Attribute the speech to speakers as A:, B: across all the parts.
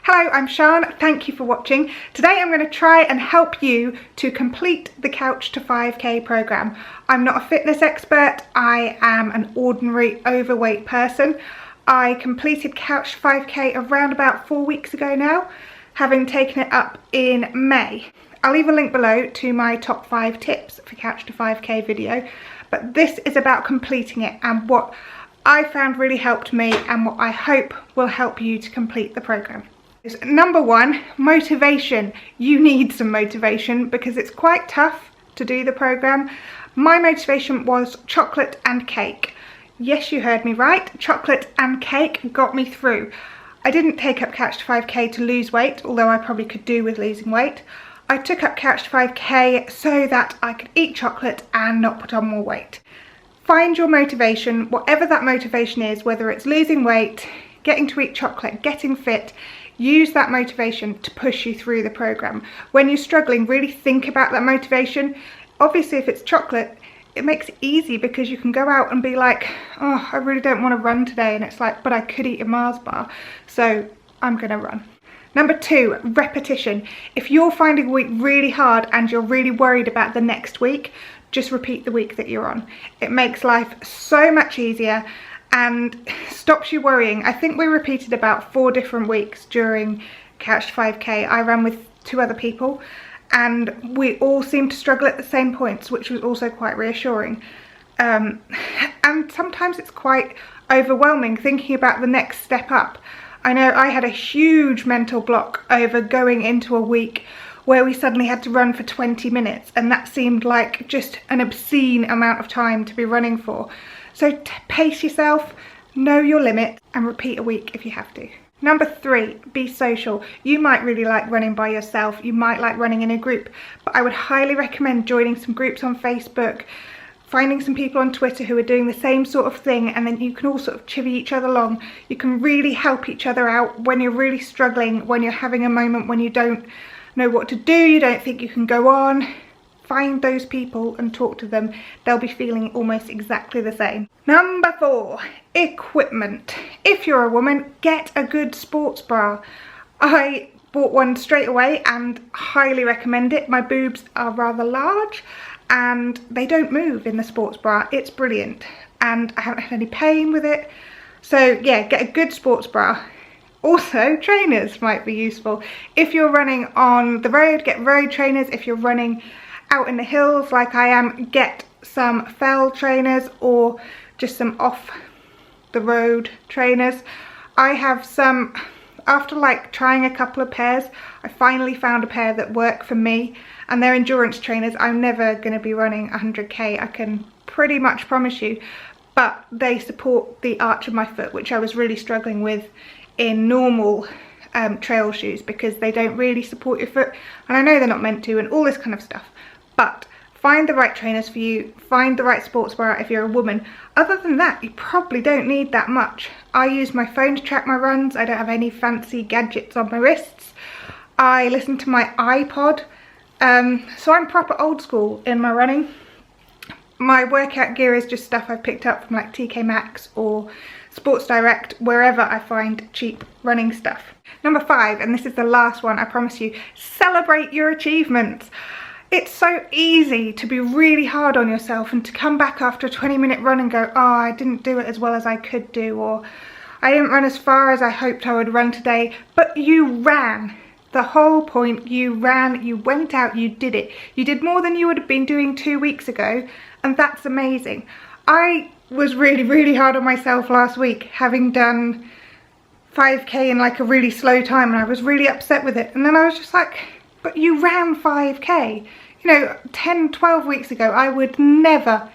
A: Hello, I'm Sian. Thank you for watching. Today I'm going to try and help you to complete the Couch to 5K program. I'm not a fitness expert. I am an ordinary overweight person. I completed Couch to 5K around about 4 weeks ago now, having taken it up in May. I'll leave a link below to my top 5 tips for Couch to 5K video, but this is about completing it and what I found really helped me and what I hope will help you to complete the program. Number 1, motivation. You need some motivation because it's quite tough to do the program. My motivation was chocolate and cake. Yes, you heard me right. Chocolate and cake got me through. I didn't take up Couch to 5K to lose weight, although I probably could do with losing weight. I took up Couch to 5K so that I could eat chocolate and not put on more weight. Find your motivation, whatever that motivation is, whether it's losing weight, getting to eat chocolate, getting fit. Use that motivation to push you through the program. When you're struggling, really think about that motivation. Obviously, if it's chocolate, it makes it easy because you can go out and be like, oh, I really don't want to run today. And it's like, but I could eat a Mars bar, so I'm gonna run. Number 2, repetition. If you're finding a week really hard and you're really worried about the next week, just repeat the week that you're on. It makes life so much easier and stops you worrying. I think we repeated about 4 different weeks during Couch to 5K. I ran with 2 other people and we all seemed to struggle at the same points, which was also quite reassuring. And sometimes it's quite overwhelming thinking about the next step up. I know I had a huge mental block over going into a week where we suddenly had to run for 20 minutes and that seemed like just an obscene amount of time to be running for. So pace yourself, know your limit and repeat a week if you have to. Number 3, be social. You might really like running by yourself, you might like running in a group, but I would highly recommend joining some groups on Facebook, finding some people on Twitter who are doing the same sort of thing, and then you can all sort of chivvy each other along. You can really help each other out when you're really struggling, when you're having a moment when you don't know what to do, you don't think you can go on. Find those people and talk to them. They'll be feeling almost exactly the same. Number 4, equipment. If you're a woman, get a good sports bra. I bought one straight away and highly recommend it. My boobs are rather large and they don't move in the sports bra. It's brilliant and I haven't had any pain with it. So yeah, get a good sports bra. Also, trainers might be useful. If you're running on the road, get road trainers. If you're running out in the hills like I am, get some fell trainers or just some off the road trainers. I have some, after like trying a couple of pairs, I finally found a pair that work for me and they're endurance trainers. I'm never going to be running 100k, I can pretty much promise you, but they support the arch of my foot, which I was really struggling with in normal trail shoes because they don't really support your foot, and I know they're not meant to and all this kind of stuff. But find the right trainers for you, find the right sports bra if you're a woman. Other than that, you probably don't need that much. I use my phone to track my runs. I don't have any fancy gadgets on my wrists. I listen to my iPod. So I'm proper old school in my running. My workout gear is just stuff I've picked up from like TK Maxx or Sports Direct, wherever I find cheap running stuff. Number 5, and this is the last one, I promise you, celebrate your achievements. It's so easy to be really hard on yourself and to come back after a 20-minute run and go, oh, I didn't do it as well as I could do, or I didn't run as far as I hoped I would run today, but you ran. The whole point, you ran, you went out, you did it. You did more than you would have been doing 2 weeks ago, and that's amazing. I was really hard on myself last week, having done 5k in like a really slow time, and I was really upset with it. And then I was just like, but you ran 5k. You know, 10, 12 weeks ago, I would never,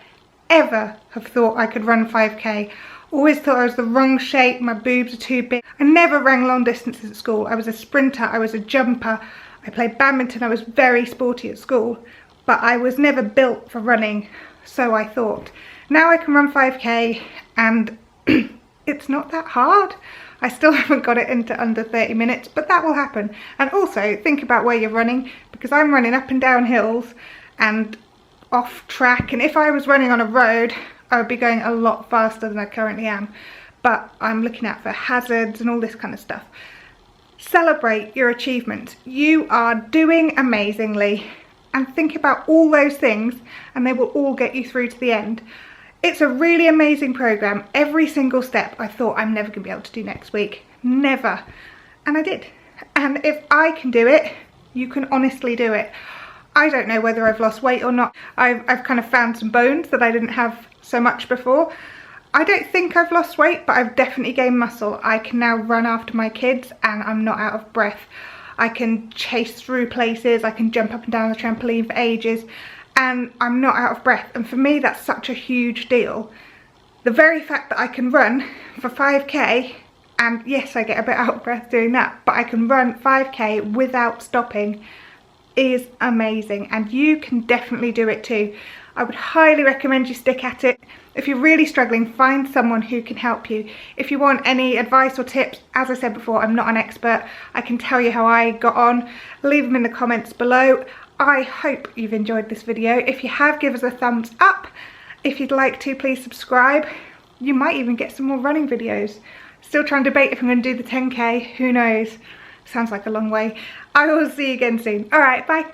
A: ever have thought I could run 5k. Always thought I was the wrong shape, my boobs are too big. I never ran long distances at school. I was a sprinter, I was a jumper, I played badminton, I was very sporty at school, but I was never built for running, so I thought. Now I can run 5k and it's not that hard. I still haven't got it into under 30 minutes, but that will happen. And also think about where you're running, because I'm running up and down hills and off track, and if I was running on a road, I would be going a lot faster than I currently am. But I'm looking out for hazards and all this kind of stuff. Celebrate your achievements. You are doing amazingly, and think about all those things and they will all get you through to the end. It's a really amazing program. Every single step I thought I'm never going to be able to do next week. Never. And I did. And if I can do it, you can honestly do it. I don't know whether I've lost weight or not. I've kind of found some bones that I didn't have so much before. I don't think I've lost weight, but I've definitely gained muscle. I can now run after my kids and I'm not out of breath. I can chase through places, I can jump up and down the trampoline for ages, and I'm not out of breath. And for me, that's such a huge deal. The very fact that I can run for 5k, and yes, I get a bit out of breath doing that, but I can run 5k without stopping is amazing, and you can definitely do it too. I would highly recommend you stick at it. If you're really struggling, find someone who can help you. If you want any advice or tips, as I said before, I'm not an expert. I can tell you how I got on. Leave them in the comments below. I hope you've enjoyed this video. If you have, give us a thumbs up. If you'd like to, please subscribe. You might even get some more running videos. Still trying to debate if I'm going to do the 10k. Who knows? Sounds like a long way. I will see you again soon. All right, bye.